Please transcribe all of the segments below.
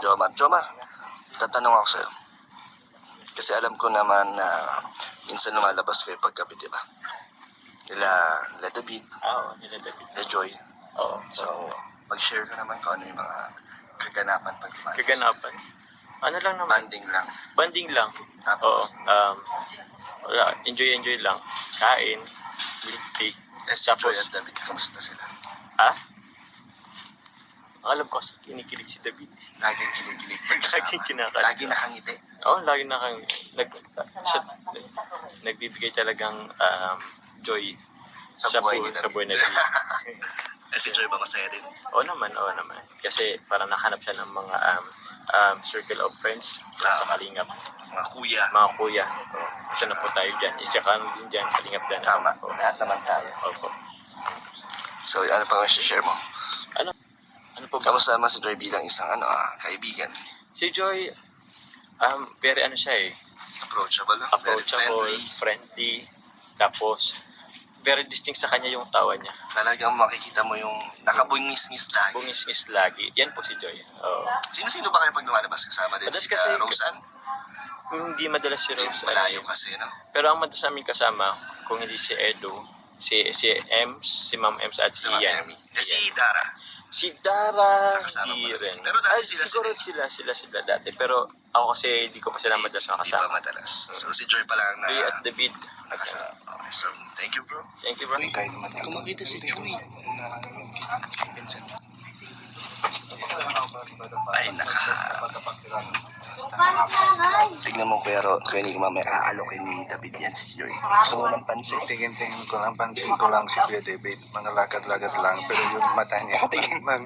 Jomar. Jomar, tatanong ako sa'yo. Kasi alam ko naman na minsan lumalabas kayo paggabi, di ba? Nila David. Oo, nila David. Nila Joy. Oo. So, mag-share ka naman kung ano yung mga kaganapan pag lumalabas. Kaganapan. Ano lang naman? Banding lang. Banding lang. Oo. Tapos, Wala. Enjoy lang. Kain. Milk si Joy at David, kamusta sila? Ha? Ang alam ko kasi kinikilig si David. Laging kinikilig pagkasama. Laging kinakalit. Lagi nakangiti. Oo, lagi nagbibigay talagang joy Sa buhay ni sa David. buhay na David. Si Joy ba masaya din? Oo naman. Kasi parang nakahanap siya ng mga circle of friends sa Kalingap. Mga kuya. Mga kuya. Isa na po tayo dyan. Isa ka din dyan, Kalingap dyan. Tama. Oo. Lahat naman tayo. Opo. So, ano pa share mo? Ano po ba? Kamusta naman si Joy bilang isang kaibigan? Si Joy, very siya Approachable. Very approachable, friendly, tapos very distinct sa kanya yung tawa niya. Talagang makikita mo yung nakabungis-ngis lagi. Bungis-ngis lagi. Yan po si Joy. Oo. Sino-sino ba kayo pag lumalabas kasama din? Madalas Si kasi- Roseanne? Hindi madalas si Rose. Malayo kasi, no? Pero ang madalas namin kasama, kung hindi si Edo, si Ems, si Ma'am Ems at si Sa Ian. Miami. Si Dara. Si Dara, Nakasama hindi mo na. rin. Pero dati Ay, sila siguro sila dati. Pero ako kasi hindi ko pa sila madalas Di ba nakasama. madalas? So, si Joy pa lang Joy at na David. nakasama. Okay, so, thank you, bro. Thank you, bro. Kahit naman ako makita si Joy. Ay, tignan mo pero kaya hindi ko mamaya aalokin ni David yan si Joy. Gusto mo ng pansin? Tingin-tingin ko lang, pansin ko lang si Kuya David. Mga lakad-lakad lang, pero yung mata niya,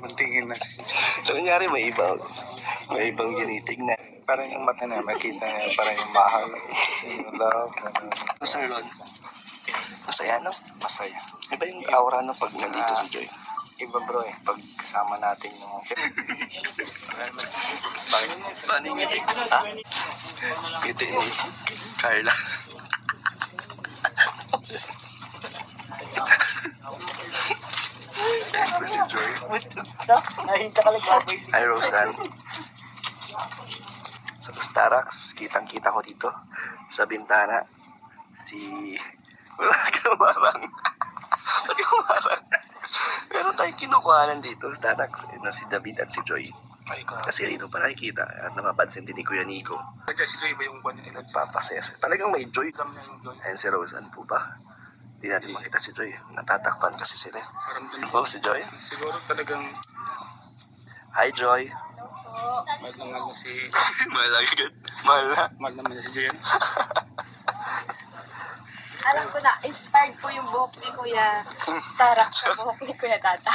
magtingin na siya. So, nangyari may ibang ginitignan. Parang yung mata niya, makita niya, parang yung mahal, yung love, ganun. Sir Ron, masaya no? Masaya. Iba yung aura no pag nandito si Joy. Iba bro pag kasama natin yung... Paano yung ngiti? Ha? Ngiti ni Carla. Ito si Joy. Hi, Roseanne. Sa Starax, kitang-kita ko dito sa bintana si... Wala ka marang. Wala ka marang. Meron tayong kinukuhanan dito, Starax, si David at si Joy. Kasi rito pa nakikita at napapansin din ni Kuya Nico. Si Joy ba yung kwan niya? Nagpapasaya. Talagang may Joy. Ayan si Roseanne po ba? Hindi natin makita si Joy. Natatakpan kasi sila. Oh, si Joy. Siguro talagang Hi, Joy. mahal naman niya si... Mahal agad. Mahal na. Mahal naman niya si Joy. Alam ko na, inspired po yung buhok ni Kuya Starax sa buhok ni Kuya Tata.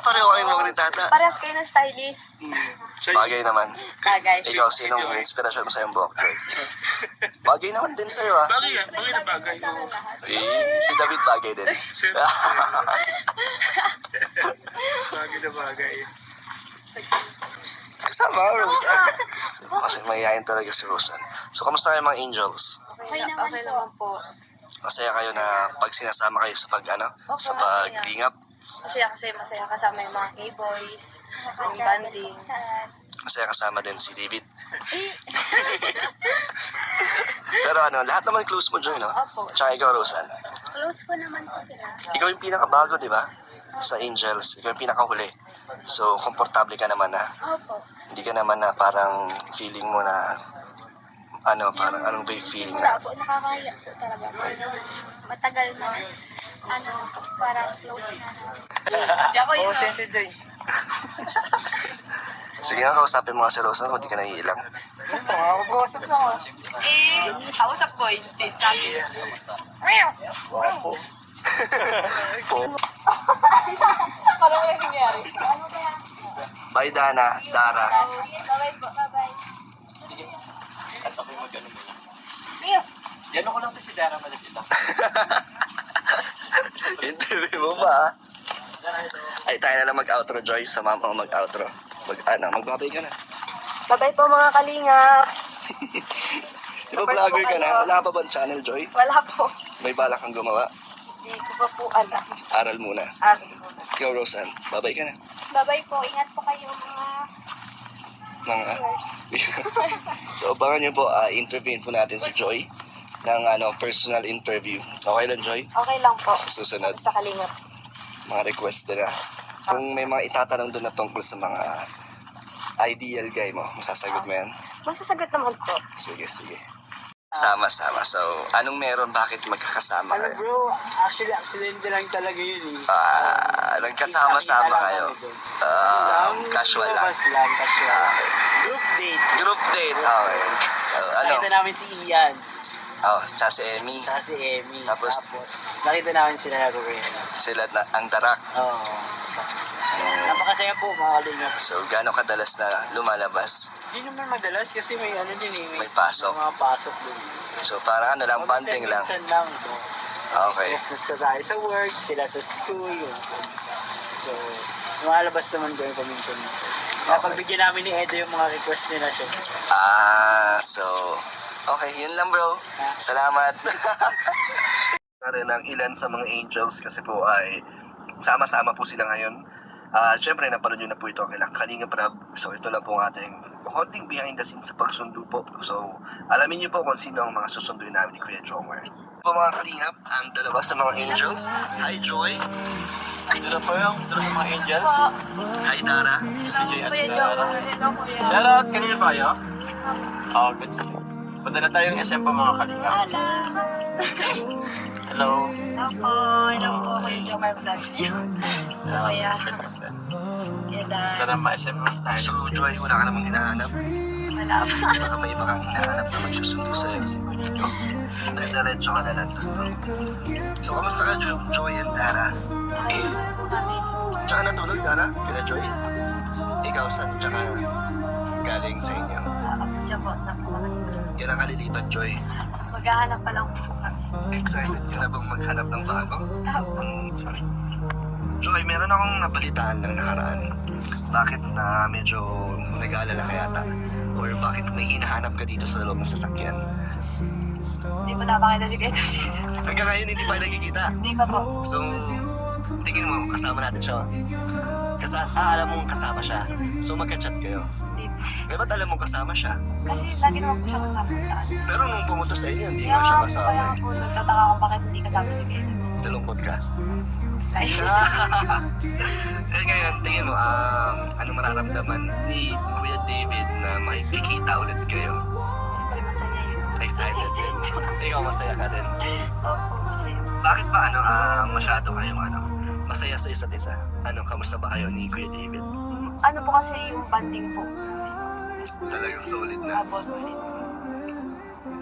Pareho kayo mga ni Tata. Parehas kayo ng stylist. Bagay naman. Bagay. Ikaw, sinong inspirasyon mo sa iyong buhok, Joy? Bagay naman din sa'yo, ah. Bagay na bagay. Si David bagay din. Bagay na bagay. Kasama, Roseanne. Kasi mayayain talaga si Roseanne. So, kamusta kayo mga angels? Okay naman po. Masaya kayo na pag sinasama kayo sa sa paglingap? Masaya kasama yung mga K-boys, yung banding. Masaya kasama din si David. Pero lahat naman close mo, Joy, no? Opo. Tsaka ikaw, Roseanne. Close ko naman po sila. Ikaw yung pinakabago, di ba? Sa angels. Ikaw yung pinakahuli. So, komportable ka naman na. Opo. Hindi ka naman na parang feeling mo na parang anong ba yung feeling Wala na po, nakakaya po talaga. Matagal na, parang close na. Hindi ako yun. Si Joy. sige nga, kausapin mo nga si Roseanne kung di ka naiilang. Makakapag-usap na ako. Kausap ko, hindi. Sabi. Parang wala nangyari. Bye, Dara. Bye-bye po, bye-bye. At ako'y mag-ano muna. Leo! Yan ako lang to si Dara malapit lang. Interview mo ba? Ay, tayo na lang mag-outro, Joy. Sama mo mag-outro. Magbabay ka na. Bye-bye po mga kalingap. Di ba vlogger ka na? Wala pa ba channel, Joy? Wala po. May balak kang gumawa? Hindi ko pa po alam. Aral muna. Ah, Ikaw, Roseanne. Babay ka na. bye-bye po. Ingat po kayo mga Ng, so, abangan nyo po, interviewin po natin si Joy ng personal interview. Okay lang, Joy? Okay lang po. Sa susunod, Sa kalingot. mga request na. Kung may mga itatanong doon na tungkol sa mga ideal guy mo, masasagot mo yan? Masasagot naman po. Sige, sige. Sama-sama. So, anong meron? Bakit magkakasama Ano kayo? bro, actually accident lang talaga yun eh. Nagkasama-sama Kita-kita lang kayo. kami dun. Casual lang. Lumabas lang, casual. Okay. Group date. Group date. Okay. So, Nakita namin si Ian, Tsaka si Emmy. saka si Emmy. Tapos? Nakita namin sila na Rowena. Sila na, ang darak. Oo. Napakasaya po mga kalingap. So, gaano kadalas na lumalabas? Hindi naman madalas kasi may ano din eh. May pasok. Mga pasok din. So, parang ano lang, banding lang. Minsan lang. No? Okay. Stress na tayo sa work, sila sa school. So, lumalabas naman kami paminsan. Napagbigyan namin ni Edo yung mga request nila siya. So, okay, yun lang bro. Salamat. Rin ang ilan sa mga angels kasi po ay sama-sama po sila ngayon. Siyempre, napanood nyo na po ito kailang Kalinga Prab. So, ito lang po ang ating konting behind the scenes sa pagsundo po. So, alamin nyo po kung sino ang mga susunduin namin ni Kuya Jomar. Po mga Kalingap, ang dalawa sa mga angels. Hi Joy. Ito po yung sa mga angels. Hi Tara. Kuya Jomar. Hello, Kuya. Shoutout! Kanina pa kayo? Oh, good to see you. Punta na tayong SM po mga kalinga. Hello. Hello po. Hello po, Kuya Jomar Vlogs. Kuya. Kuya Dan. Tara ma-SM mo tayo. So Joy, wala ka namang hinahanap. Wala po. Baka may iba kang hinahanap na magsusundo sa'yo kasi Kuya Jo. Diretso ka na lang. So, kamusta ka Joy and Tara? Tsaka natulog Tara? Kaya Joy? Ikaw saan? Tsaka galing sa inyo? Diyan po. Yan ang kalilipat Joy. Maghahanap pa lang po kami. Excited ka na bang maghanap ng bago? Opo. Sorry. Joy, meron akong nabalitaan ng nakaraan. Bakit na medyo nag-aalala ka yata? Or bakit may hinahanap ka dito sa loob ng sasakyan? Hindi pa napakita si Kuya. Hanggang ngayon hindi pa nakikita. Hindi pa po. So, tingin mo, kasama natin siya. Alam mong kasama siya. So, magka-chat kayo. Hindi po. Eh, ba't alam mong kasama siya? Kasi lagi naman po siya kasama sa ano. Pero nung pumunta sa inyo, hindi nga siya kasama Kaya eh. po, nagtataka kung bakit hindi kasama si Kuya. Talungkot ka. Slice. Eh ngayon, tingin mo, ano mararamdaman ni Kuya David na makikita ulit kayo? Siyempre masaya yun. Excited din. Ikaw masaya ka din. Opo, masaya. Bakit ba masyado kayong masaya sa isa't isa? Kamusta ba kayo ni Kuya David? Ano po kasi yung banding po. Talagang solid na. Tapos ulit.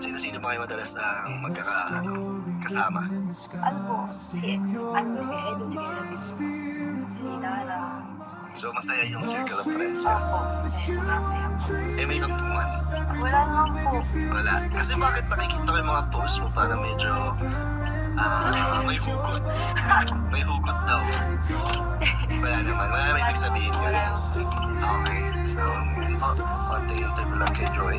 Sino-sino ba kayo madalas kasama? Ano po, si Kuya Edo, si Kuya David, si Lara. So masaya yung circle of friends niya. Opo, masaya, sobrang saya po. Eh may kampungan. Wala naman po. Wala. Kasi bakit nakikita ko yung mga post mo para medyo may hugot. May hugot daw. Wala naman. Wala naman ibig sabihin yun. Okay. So, yun po. Konting interview lang kay Joy.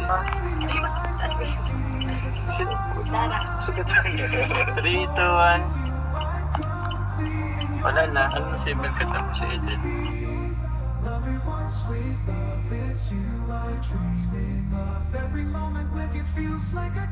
Si Lara. 3, 2, 1. Wala na. Ano si Mel ka tapos si Eden? Dreaming of every moment with you feels like a